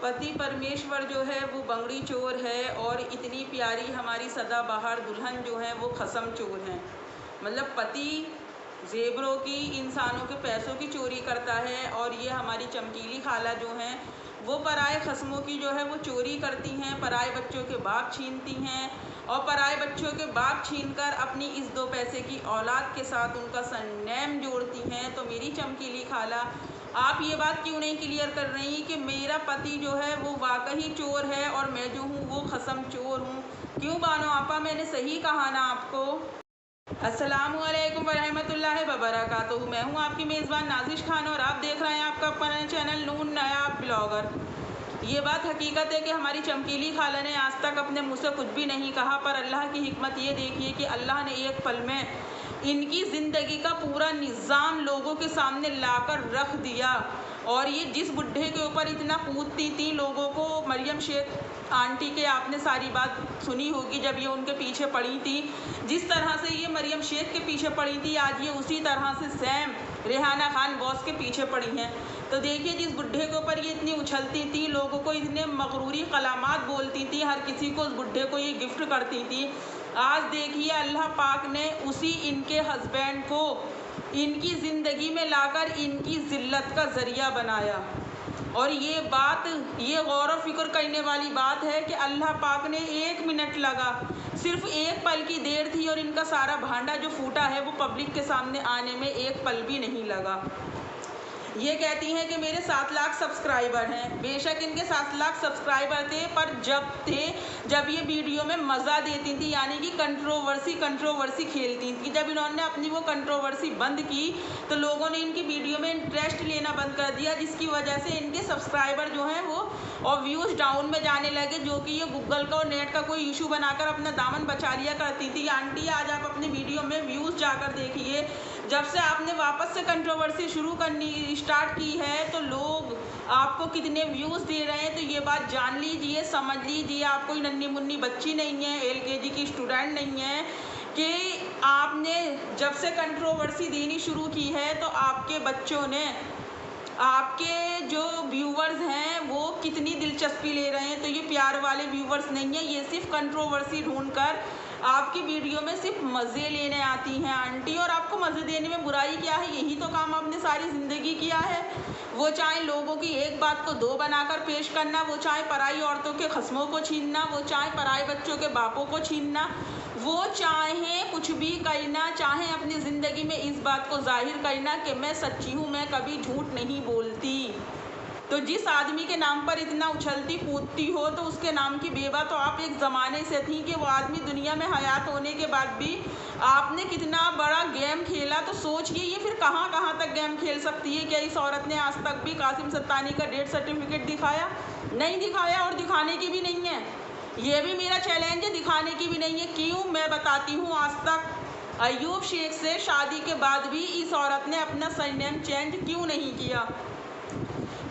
पति परमेश्वर जो है वो बंगड़ी चोर है और इतनी प्यारी हमारी सदाबहार दुल्हन जो है वो खसम चोर है। मतलब पति जेबरों की, इंसानों के पैसों की चोरी करता है और ये हमारी चमकीली खाला जो हैं वो पराए खस्मों की जो है वो चोरी करती हैं, पराए बच्चों के बाप छीनती हैं और पराए बच्चों के बाप छीनकर अपनी इस 2 पैसे की औलाद के साथ उनका सरनेम जोड़ती हैं। तो मेरी चमकीली खाला, आप ये बात क्यों नहीं क्लियर कर रही कि मेरा पति जो है वो वाकई चोर है और मैं जो हूँ वो खसम चोर हूँ? क्यों बानो आपा, मैंने सही कहा ना आपको? अस्सलामुअलैकुम वरहमतुल्लाहि वबरकातुहू। मैं हूँ आपकी मेज़बान नाज़िश खान और आप देख रहे हैं आपका अपना चैनल नून नायाब ब्लॉगर। ये बात हकीकत है कि हमारी चमकीली खाला ने आज तक अपने मुँह से कुछ भी नहीं कहा, पर अल्लाह की हिकमत ये देखिए कि अल्लाह ने एक पल में इनकी ज़िंदगी का पूरा निज़ाम लोगों के सामने लाकर रख दिया। और ये जिस बुढ़े के ऊपर इतना कूदती थी लोगों को, मरियम शेख आंटी के आपने सारी बात सुनी होगी जब ये उनके पीछे पड़ी थी। जिस तरह से ये मरियम शेख के पीछे पड़ी थी, आज ये उसी तरह से सेम रेहाना खान बॉस के पीछे पड़ी हैं। तो देखिए, जिस बुढ़े के ऊपर ये इतनी उछलती थी, लोगों को इतने मगरूरी कलामात बोलती थी, हर किसी को उस बुढ़े को ये गिफ्ट करती थी, आज देखिए अल्लाह पाक ने उसी इनके हस्बैंड को इनकी ज़िंदगी में लाकर इनकी ज़िल्लत का ज़रिया बनाया। और ये बात, ये गौर व फिक्र करने वाली बात है कि अल्लाह पाक ने 1 मिनट लगा, सिर्फ 1 पल की देर थी और इनका सारा भांडा जो फूटा है वो पब्लिक के सामने आने में 1 पल भी नहीं लगा। ये कहती हैं कि मेरे 7 लाख सब्सक्राइबर हैं। बेशक इनके 7 लाख सब्सक्राइबर थे, पर जब ये वीडियो में मज़ा देती थी, यानी कि कंट्रोवर्सी खेलती थी, जब इन्होंने अपनी वो कंट्रोवर्सी बंद की तो लोगों ने इनकी वीडियो में इंटरेस्ट लेना बंद कर दिया, जिसकी वजह से इनके सब्सक्राइबर जो हैं वो और व्यूज़ डाउन में जाने लगे, जो कि ये गूगल का और नेट का कोई इशू बनाकर अपना दामन बचा लिया करती थी। आंटी, आज आप अपनी वीडियो में व्यूज़ जाकर देखिए, जब से आपने वापस से कंट्रोवर्सी शुरू करनी स्टार्ट की है तो लोग आपको कितने व्यूज़ दे रहे हैं। तो ये बात जान लीजिए, समझ लीजिए, आप कोई नन्ही मुन्नी बच्ची नहीं है, LKG की स्टूडेंट नहीं है कि आपने जब से कंट्रोवर्सी देनी शुरू की है तो आपके बच्चों ने, आपके जो व्यूवर्स हैं वो कितनी दिलचस्पी ले रहे हैं। तो ये प्यार वाले व्यूवर्स नहीं है, ये सिर्फ कंट्रोवर्सी ढूंढकर आपकी वीडियो में सिर्फ मज़े लेने आती हैं आंटी। और आपको मज़े देने में बुराई क्या है? यही तो काम आपने सारी ज़िंदगी किया है। वो चाहे लोगों की एक बात को 2 बनाकर पेश करना, वो चाहे पराई औरतों के खस्मों को छीनना, वो चाहे पराए बच्चों के बापों को छीनना, वो चाहे कुछ भी करना, चाहे अपनी ज़िंदगी में इस बात को जाहिर करना कि मैं सच्ची हूँ, मैं कभी झूठ नहीं बोलती। तो जिस आदमी के नाम पर इतना उछलती कूदती हो तो उसके नाम की बेवा तो आप एक ज़माने से थी कि वो आदमी दुनिया में हयात होने के बाद भी आपने कितना बड़ा गेम खेला। तो सोचिए ये फिर कहाँ कहाँ तक गेम खेल सकती है। क्या इस औरत ने आज तक भी कासिम सत्तानी का डेथ सर्टिफिकेट दिखाया? नहीं दिखाया और दिखाने की भी नहीं है। ये भी मेरा चैलेंज है, दिखाने की भी नहीं है। क्यों? मैं बताती हूँ। आज तक अयूब शेख से शादी के बाद भी इस औरत ने अपना सरनेम चेंज क्यों नहीं किया?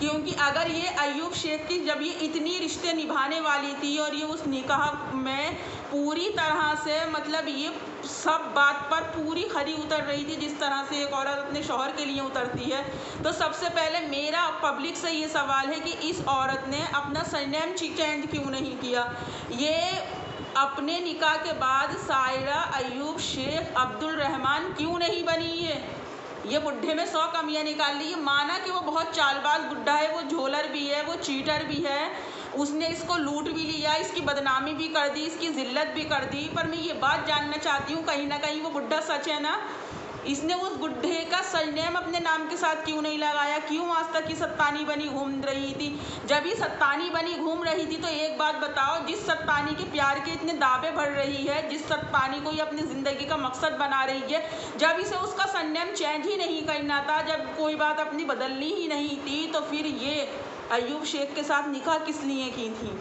क्योंकि अगर ये अयूब शेख की, जब ये इतनी रिश्ते निभाने वाली थी और ये उस निकाह में पूरी तरह से, मतलब ये सब बात पर पूरी खरी उतर रही थी जिस तरह से एक औरत अपने शौहर के लिए उतरती है, तो सबसे पहले मेरा पब्लिक से ये सवाल है कि इस औरत ने अपना सरनेम चेंज क्यों नहीं किया? ये अपने निकाह के बाद सायरा अयूब शेख अब्दुल रहमान क्यों नहीं बनी? ये बुढ़े में 100 कमियां निकाल ली। माना कि वो बहुत चालबाज बुढ़ा है, वो झोलर भी है, वो चीटर भी है, उसने इसको लूट भी लिया, इसकी बदनामी भी कर दी, इसकी जिल्लत भी कर दी। पर मैं ये बात जानना चाहती हूँ, कहीं ना कहीं वो बुढ़ा सच है ना? इसने उस बुढ़े का सरनेम अपने नाम के साथ क्यों नहीं लगाया? क्यों आज तक की सत्तानी बनी घूम रही थी? जब ये सत्तानी बनी घूम रही थी तो एक बात बताओ, जिस सत्तानी के प्यार के इतने दावे भर रही है, जिस सत्तानी को ये अपनी ज़िंदगी का मकसद बना रही है, जब इसे उसका सरनेम चेंज ही नहीं करना था, जब कोई बात अपनी बदलनी ही नहीं थी, तो फिर ये अयूब शेख के साथ निकाह किस लिए की थी?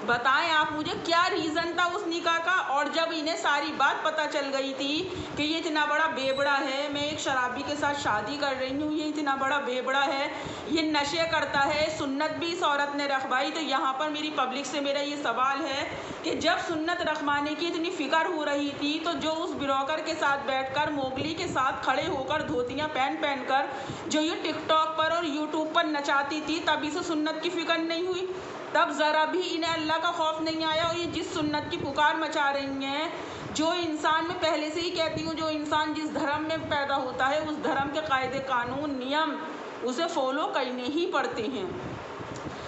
बताएं आप मुझे, क्या रीज़न था उस निकाह का? और जब इन्हें सारी बात पता चल गई थी कि ये इतना बड़ा बेबड़ा है, मैं एक शराबी के साथ शादी कर रही हूँ, ये इतना बड़ा बेबड़ा है, ये नशे करता है, सुन्नत भी इस औरत ने रखवाई, तो यहाँ पर मेरी पब्लिक से मेरा ये सवाल है कि जब सुन्नत रखवाने की इतनी फिक्र हो रही थी तो जो उस ब्रोकर के साथ बैठकर मोगली के साथ खड़े होकर धोतियां पहन कर जो ये टिकटॉक पर और यूट्यूब पर नचाती थी, तभी से सुन्नत की फिक्र नहीं हुई। तब ज़रा भी इन्हें अल्लाह का खौफ नहीं आया। और ये जिस सुन्नत की पुकार मचा रही हैं, जो इंसान, मैं पहले से ही कहती हूँ, जो इंसान जिस धर्म में पैदा होता है उस धर्म के कायदे कानून नियम उसे फॉलो करने ही पड़ते हैं।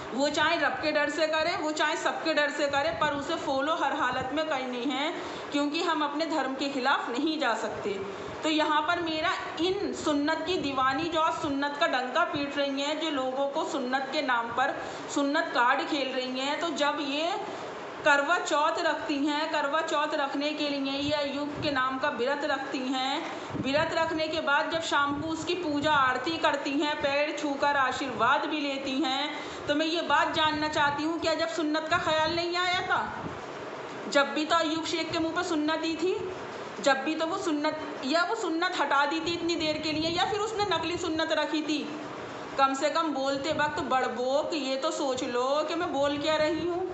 वो चाहे रब के डर से करे, वो चाहे सबके डर से करे, पर उसे फॉलो हर हालत में करनी है, क्योंकि हम अपने धर्म के खिलाफ नहीं जा सकते। तो यहाँ पर मेरा इन सुन्नत की दीवानी जो आज सुन्नत का डंका पीट रही हैं, जो लोगों को सुन्नत के नाम पर सुन्नत कार्ड खेल रही हैं, तो जब ये करवा चौथ रखती हैं, करवा चौथ रखने के लिए ये अय्यूब के नाम का व्रत रखती हैं, व्रत रखने के बाद जब शाम को उसकी पूजा आरती करती हैं, पैर छूकर आशीर्वाद भी लेती हैं, तो मैं ये बात जानना चाहती हूँ, क्या जब सुन्नत का ख्याल नहीं आया था? जब भी तो अय्यूब शेख के मुंह पर सुन्नत ही थी, जब भी तो वो सुन्नत हटा दी थी इतनी देर के लिए, या फिर उसने नकली सुन्नत रखी थी? कम से कम बोलते वक्त बड़बोक ये तो सोच लो कि मैं बोल क्या रही हूँ।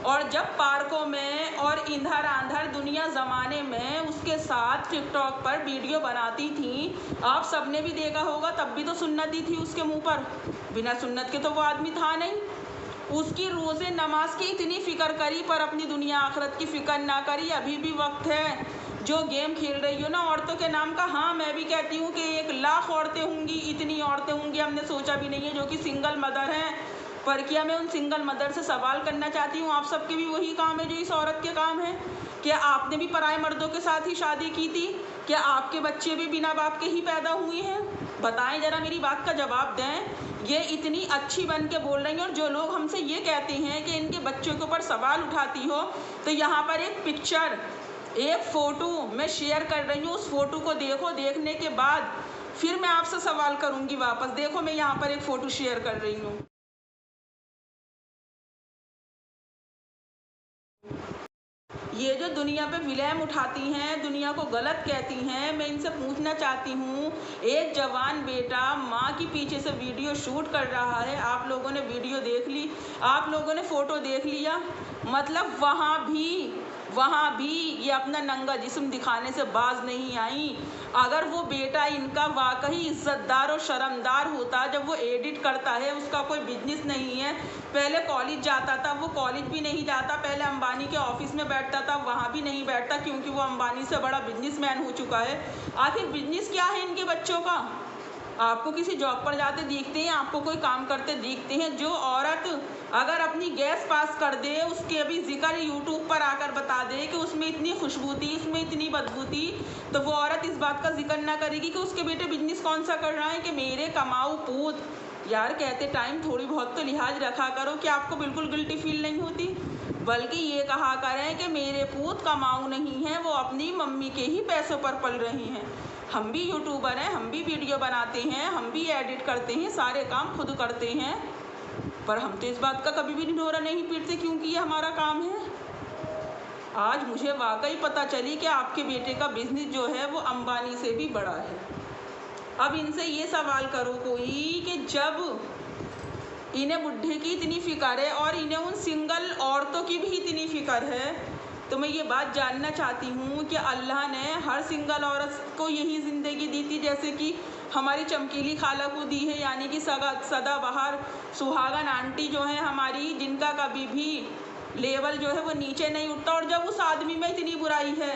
और जब पार्कों में और इधर आंधर दुनिया ज़माने में उसके साथ टिकटॉक पर वीडियो बनाती थी, आप सबने भी देखा होगा, तब भी तो सुन्नत ही थी उसके मुंह पर। बिना सुन्नत के तो वो आदमी था नहीं। उसकी रोज़े नमाज की इतनी फ़िक्र करी, पर अपनी दुनिया आखिरत की फ़िक्र ना करी। अभी भी वक्त है। जो गेम खेल रही हो ना औरतों के नाम का, हाँ मैं भी कहती हूँ कि 1 लाख औरतें होंगी, इतनी औरतें होंगी हमने सोचा भी नहीं है, जो कि सिंगल मदर हैं। पर क्या मैं उन सिंगल मदर से सवाल करना चाहती हूँ, आप सबके भी वही काम है जो इस औरत के काम है? क्या आपने भी पराए मर्दों के साथ ही शादी की थी? क्या आपके बच्चे भी बिना बाप के ही पैदा हुए हैं? बताएं ज़रा, मेरी बात का जवाब दें। ये इतनी अच्छी बन के बोल रही हैं, और जो लोग हमसे ये कहते हैं कि इनके बच्चों के ऊपर सवाल उठाती हो, तो यहाँ पर एक पिक्चर, एक फ़ोटो मैं शेयर कर रही हूँ। उस फ़ोटो को देखो, देखने के बाद फिर मैं आपसे सवाल करूँगी वापस। देखो, मैं यहाँ पर एक फ़ोटो शेयर कर रही हूँ। ये जो दुनिया पे विलेम उठाती हैं, दुनिया को गलत कहती हैं, मैं इनसे पूछना चाहती हूँ, एक जवान बेटा माँ की पीछे से वीडियो शूट कर रहा है, आप लोगों ने वीडियो देख ली, आप लोगों ने फ़ोटो देख लिया, मतलब वहाँ भी ये अपना नंगा जिस्म दिखाने से बाज नहीं आई। अगर वो बेटा इनका वाकई इज्जतदार और शर्मदार होता, जब वो एडिट करता है, उसका कोई बिजनेस नहीं है, पहले कॉलेज जाता था, वो कॉलेज भी नहीं जाता, पहले अंबानी के ऑफिस में बैठता था, वहाँ भी नहीं बैठता, क्योंकि वो अंबानी से बड़ा बिजनेसमैन हो चुका है। आखिर बिजनेस क्या है इनके बच्चों का? आपको किसी जॉब पर जाते दिखते हैं, आपको कोई काम करते दिखते हैं? जो औरत अगर अपनी गैस पास कर दे, उसके अभी जिक्र यूट्यूब पर आकर बता दे कि उसमें इतनी खुशबू थी, उसमें इतनी बदबू थी, तो वो औरत इस बात का जिक्र ना करेगी कि उसके बेटे बिजनेस कौन सा कर रहा है, कि मेरे कमाऊ पूत। यार, कहते टाइम थोड़ी बहुत तो लिहाज रखा करो, कि आपको बिल्कुल गिल्टी फील नहीं होती, बल्कि ये कहा करें कि मेरे पूत कमाऊ नहीं हैं, वो अपनी मम्मी के ही पैसों पर पल रही हैं। हम भी यूट्यूबर हैं, हम भी वीडियो बनाते हैं, हम भी एडिट करते हैं, सारे काम खुद करते हैं, पर हम तो इस बात का कभी भी ढिंढोरा नहीं पीटते, क्योंकि ये हमारा काम है। आज मुझे वाकई पता चली कि आपके बेटे का बिजनेस जो है वो अंबानी से भी बड़ा है। अब इनसे ये सवाल करो कोई कि जब इन्हें बुढ़े की इतनी फ़िक्र है और इन्हें उन सिंगल औरतों की भी इतनी फ़िक्र है, तो मैं ये बात जानना चाहती हूँ कि अल्लाह ने हर सिंगल औरत को यही ज़िंदगी दी थी जैसे कि हमारी चमकीली खाला को दी है, यानी कि सदाबहार सुहागन आंटी जो है हमारी, जिनका कभी भी लेवल जो है वो नीचे नहीं उठता। और जब उस आदमी में इतनी बुराई है,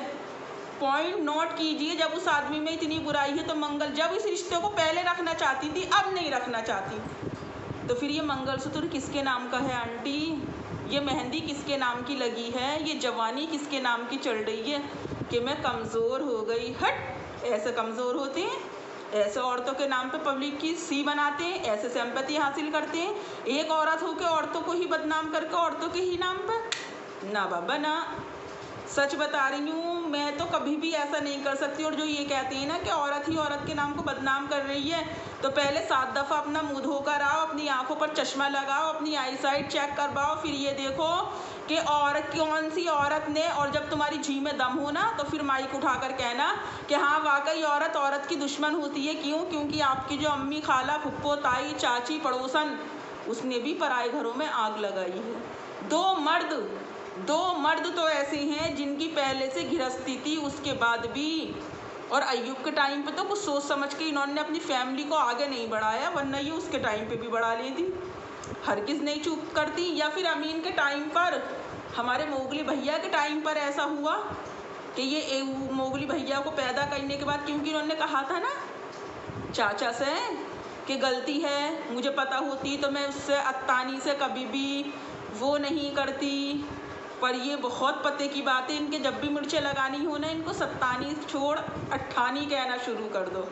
पॉइंट नोट कीजिए, जब उस आदमी में इतनी बुराई है, तो जब इस रिश्ते को पहले रखना चाहती थी, अब नहीं रखना चाहती, तो फिर ये मंगलसूत्र किसके नाम का है आंटी? ये मेहंदी किसके नाम की लगी है? ये जवानी किसके नाम की चल रही है कि मैं कमज़ोर हो गई? हट, ऐसे कमज़ोर होते हैं, ऐसे औरतों के नाम पे पब्लिक की सी बनाते हैं, ऐसे सिंपैथी हासिल करते हैं। एक औरत हो के औरतों को ही बदनाम करके औरतों के ही नाम पर, ना बाबा ना। सच बता रही हूँ, मैं तो कभी भी ऐसा नहीं कर सकती। और जो ये कहते हैं ना कि औरत ही औरत के नाम को बदनाम कर रही है, तो पहले 7 दफ़ा अपना मुँह धोकर आओ, अपनी आंखों पर चश्मा लगाओ, अपनी आई साइट चेक करवाओ, फिर ये देखो कि औरत कौन सी औरत ने, और जब तुम्हारी जी में दम हो ना, तो फिर माइक उठाकर कहना कि हाँ वाकई औरत की दुश्मन होती है। क्यों? क्योंकि आपकी जो अम्मी, खाला, फुप्पो, ताई, चाची, पड़ोसन, उसने भी पराए घरों में आग लगाई है। 2 मर्द दो मर्द तो ऐसे हैं जिनकी पहले से गृहस्थी थी, उसके बाद भी। और अय्यूब के टाइम पे तो कुछ सोच समझ के इन्होंने अपनी फैमिली को आगे नहीं बढ़ाया, वरना ये उसके टाइम पे भी बढ़ा लेती, हरगिज़ नहीं चूक करती। या फिर अमीन के टाइम पर, हमारे मोगली भैया के टाइम पर ऐसा हुआ कि ये मोगली भैया को पैदा करने के बाद, क्योंकि इन्होंने कहा था ना चाचा से कि गलती है, मुझे पता होती तो मैं उससे अत्तानी से कभी भी वो नहीं करती। पर ये बहुत पते की बात है, इनके जब भी मिर्चें लगानी हो ना, इनको सत्तानी छोड़ अट्ठानी कहना शुरू कर दो,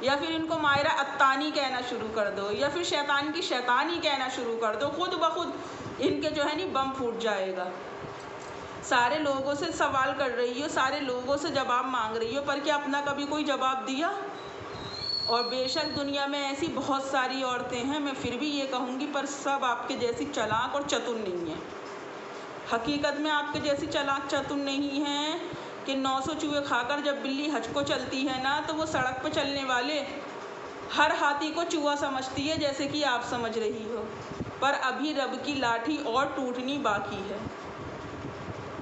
या फिर इनको मायरा अत्तानी कहना शुरू कर दो, या फिर शैतान की शैतानी कहना शुरू कर दो, खुद ब खुद इनके जो है नी बम फूट जाएगा। सारे लोगों से सवाल कर रही हो, सारे लोगों से जवाब मांग रही हो, पर क्या अपना कभी कोई जवाब दिया? और बेशक दुनिया में ऐसी बहुत सारी औरतें हैं, मैं फिर भी ये कहूँगी, पर सब आपके जैसी चालाक और चतुर नहीं है। हकीकत में आपके जैसी चालाक चतुर नहीं है कि 900 चूहे खाकर जब बिल्ली हज को चलती है ना, तो वो सड़क पर चलने वाले हर हाथी को चूहा समझती है, जैसे कि आप समझ रही हो। पर अभी रब की लाठी और टूटनी बाकी है।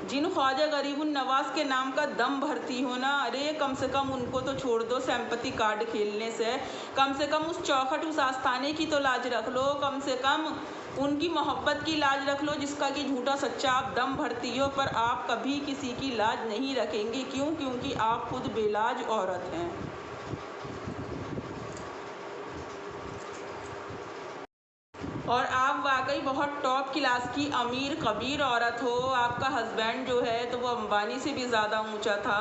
जिन ख्वाजा गरीबुन नवाज के नाम का दम भरती हो ना, अरे कम से कम उनको तो छोड़ दो सिंपैथी कार्ड खेलने से, कम से कम उस चौखट उस आस्थाने की तो लाज रख लो, कम से कम उनकी मोहब्बत की लाज रख लो, जिसका कि झूठा सच्चा आप दम भरती हो। पर आप कभी किसी की लाज नहीं रखेंगे, क्यों? क्योंकि आप खुद बेलाज औरत हैं। और आप वाकई बहुत टॉप क्लास की अमीर कबीर औरत हो। आपका हस्बैंड जो है तो वो अंबानी से भी ज़्यादा ऊंचा था,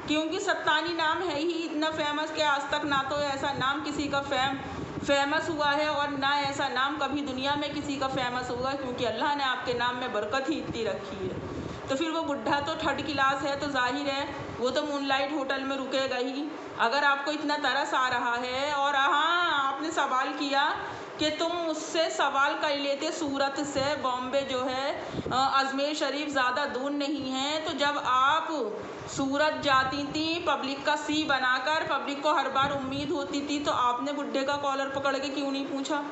क्योंकि सत्तानी नाम है ही इतना फेमस कि आज तक ना तो ऐसा नाम किसी का फेमस हुआ है, और ना ऐसा नाम कभी दुनिया में किसी का फेमस होगा, क्योंकि अल्लाह ने आपके नाम में बरकत ही इतनी रखी है। तो फिर वो बुढ़ा तो थर्ड क्लास है, तो जाहिर है वो तो मूनलाइट होटल में रुकेगा ही। अगर आपको इतना तरस आ रहा है, और हाँ आपने सवाल किया कि तुम मुझसे सवाल कर लेते सूरत से, बॉम्बे जो है अजमेर शरीफ ज़्यादा दूर नहीं है, तो जब आप सूरत जाती थी पब्लिक का सी बनाकर, पब्लिक को हर बार उम्मीद होती थी, तो आपने बुढ़े का कॉलर पकड़ के क्यों नहीं पूछा?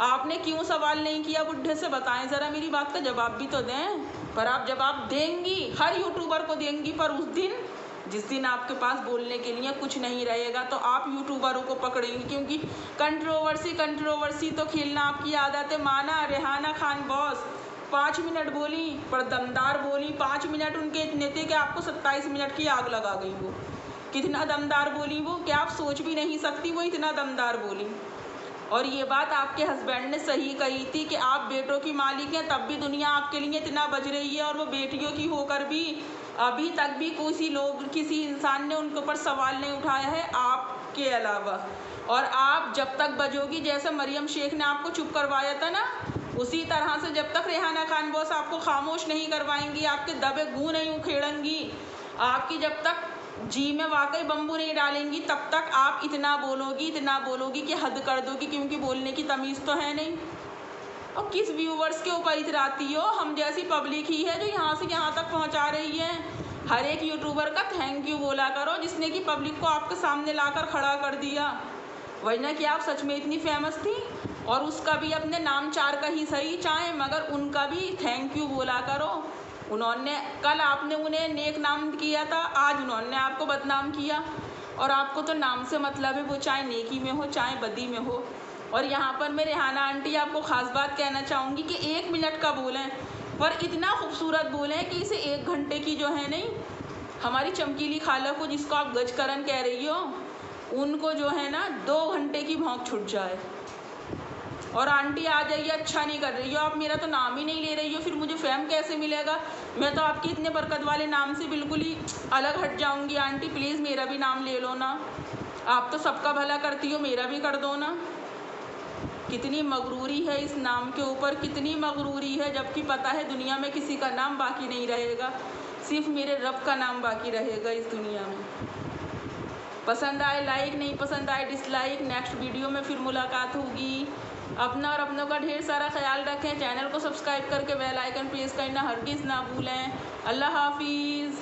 आपने क्यों सवाल नहीं किया बुढ़े से? बताएं ज़रा, मेरी बात का जवाब भी तो दें। पर आप जवाब देंगी, हर यूट्यूबर को देंगी, पर उस दिन जिस दिन आपके पास बोलने के लिए कुछ नहीं रहेगा, तो आप यूट्यूबरों को पकड़ेंगी, क्योंकि कंट्रोवर्सी तो खेलना आपकी आदत है। माना रेहाना खान बॉस 5 मिनट बोली, पर दमदार बोली। 5 मिनट उनके इतने थे कि आपको 27 मिनट की आग लगा गई। वो कितना दमदार बोली, वो क्या आप सोच भी नहीं सकती, वो इतना दमदार बोली। और ये बात आपके हस्बैंड ने सही कही थी कि आप बेटों की मालिक हैं, तब भी दुनिया आपके लिए इतना बज रही है, और वो बेटियों की होकर भी अभी तक भी किसी इंसान ने उनके ऊपर सवाल नहीं उठाया है आपके अलावा। और आप जब तक बजोगी, जैसे मरियम शेख ने आपको चुप करवाया था ना, उसी तरह से जब तक रेहाना खान बॉस आपको खामोश नहीं करवाएंगी, आपके दबे गूँ नहीं उखेड़ेंगी, आपकी जब तक जी में वाकई बम्बू नहीं डालेंगी, तब तक आप इतना बोलोगी कि हद कर दोगी, क्योंकि बोलने की तमीज़ तो है नहीं। और किस व्यूवर्स के ऊपर इतराती हो? हम जैसी पब्लिक ही है जो यहाँ से यहाँ तक पहुँचा रही है। हर एक यूट्यूबर का थैंक यू बोला करो, जिसने कि पब्लिक को आपके सामने लाकर खड़ा कर दिया। वरना कि आप सच में इतनी फेमस थी, और उसका भी अपने नाम चार का ही सही चाहे, मगर उनका भी थैंक यू बोला करो। उन्होंने कल आपने उन्हें नेक नाम किया था, आज उन्होंने आपको बदनाम किया। और आपको तो नाम से मतलब है, वो चाहे नेकी में हो चाहे बदी में हो। और यहाँ पर मैं रेहाना आंटी आपको ख़ास बात कहना चाहूँगी कि 1 मिनट का बोलें, पर इतना खूबसूरत बोलें कि इसे 1 घंटे की जो है नहीं, हमारी चमकीली खाला को, जिसको आप गजकरण कह रही हो, उनको जो है ना 2 घंटे की भौंक छुट जाए। और आंटी आ जाइए, अच्छा नहीं कर रही हो आप, मेरा तो नाम ही नहीं ले रही हो, फिर मुझे फेम कैसे मिलेगा? मैं तो आपके इतने बरकत वाले नाम से बिल्कुल ही अलग हट जाऊंगी। आंटी प्लीज़ मेरा भी नाम ले लो ना, आप तो सबका भला करती हो, मेरा भी कर दो ना। कितनी मगरूरी है इस नाम के ऊपर, कितनी मगरूरी है, जबकि पता है दुनिया में किसी का नाम बाकी नहीं रहेगा, सिर्फ मेरे रब का नाम बाकी रहेगा इस दुनिया में। पसंद आए लाइक, नहीं पसंद आए डिसलाइक। नेक्स्ट वीडियो में फिर मुलाकात होगी। अपना और अपनों का ढेर सारा ख्याल रखें। चैनल को सब्सक्राइब करके बेल आइकन प्रेस करना हरगिज़ ना भूलें। अल्लाह हाफिज़।